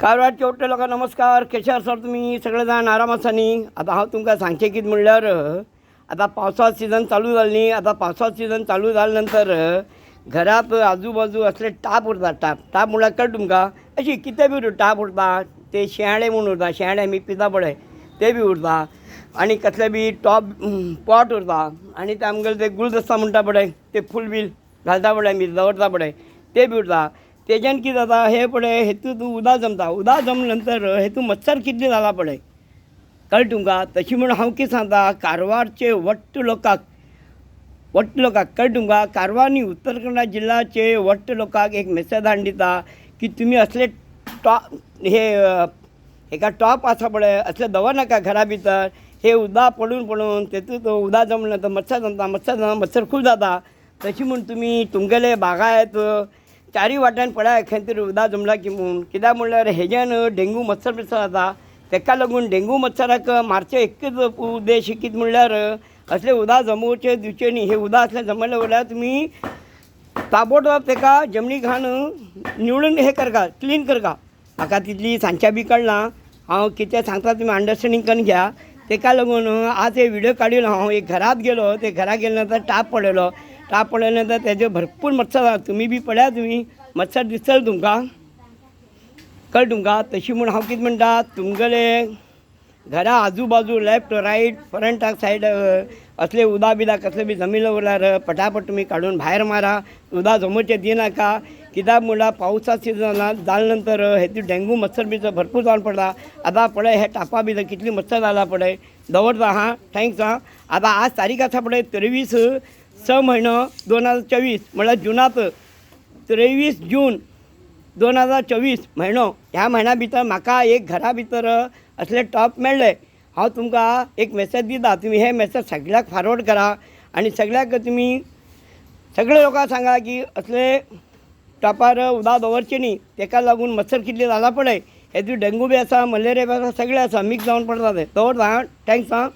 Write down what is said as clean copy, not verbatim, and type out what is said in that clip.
कारवारचे वट्टे लोक नमस्कार. कशे आसा तुमी सगळे जाण आराम आसानी. आता हांव तुमकां सांगचें कितें म्हणल्यार आता पावसाळो सीजन चालू जालो न्ही. आता पावसाळो सीजन चालू जाले नंतर घरात आजूबाजू असले टाप उरता. टाप म्हणल्यार कळटा तुमकां अशी कितें बी टाप उरता. ते शेळे म्हणून उरता, शेळे आमी पिता पळय ते बी उरता. आनी कसले बी टॉप पॉट उरता. आनी ते आमगेले ते गुलदस्ता म्हणटा पळय ते फूल बील घालता पळय आमी दवरता पळय ते बी उरता. तेज्यान कितें जाता हे पळय हेतून उदक जमता. उदक जमले नंतर हेतून मच्छर कितले जाला पळय कळटा तुमकां. तशी म्हणून हांव कितें सांगता कारवारचे वट्ट लोकांक कळटा तुमकां. कारवार न्ही उत्तर कन्नड जिल्ल्याचे वट्ट लोकांक एक मेसेज धाडून दिता की तुमी असले हेका टॉप आसा पळय असले दवरनाका घरा भितर. हे उदक पडून तेतूंत उदक जमले तर मच्छर जमता. मच्छर खूब जाता. तशी म्हूण तुमी तुमगेले बागायत चारी वाट्यान पळय खंय तरी उदक जमला की म्हूण. कित्याक म्हणल्यार हेज्यान डेंगू मच्छर बिच्छर जाता. तेका लागून डेंगू मच्छराक मारचे एकच उद्देश कितें म्हणल्यार असले उदक जमोवचे दिवचे न्ही. हे उदक असले जमले वयल्यार तुमी ताबडतोब तेका जमनी घाण निवळून हे करता क्लीन करता. म्हाका तितली सांगच्या बी कळना. हांव कितें सांगता तुमी अंडरस्टँडींग करून घ्या. तेका लागून आज हे व्हिडिओ काडिल्लो. हांव एक घरात गेलो. ते घरा गेले नंतर टाप पडलेलो नंतर तेजे भरपूर मच्छर जाता. तुमी बी पळया तुमी मच्छर दिसतले तुमकां कळटा तुमकां. तशी म्हूण हांव कितें म्हणटा तुमगेले घरा आजूबाजू लेफ्ट रायट फ्रंटाक सायड असले उदक बिदक कसले बी जमिल्ले उरल्यार पटापट तुमी काडून भायर मारा. उदक जमोवचें दिनाका. कित्याक म्हणल्यार पावसा सिजन जाले नंतर हेतू डेंगू मच्छर बी भरपूर जावन पडटा. आतां पळय हे टापा भितर कितली मच्छर जाला पळय दवरता. हां थँक्स आं. आतां आज तारीख आसा पळय 23/6/2024 म्हणल्यार जुनात 23 जून 2024 म्हयनो. ह्या म्हयन्या भितर म्हाका एक घरा भितर असले टॉप मेळ्ळे. हांव तुमकां एक मेसेज दिता. तुमी हे मेसेज सगळ्याक फॉरवर्ड करा आनी सगळ्याक तुमी सगळे लोकांक सांगा की असले टॉपार उदक दवरचें न्ही. तेका लागून मच्छर कितले जाला पळय हेतून डेंगू बी आसा, मलेरिया बी आसा, सगळें आसा मिक्स जावन पडटा ते. दवरता. हां थँक्स आं.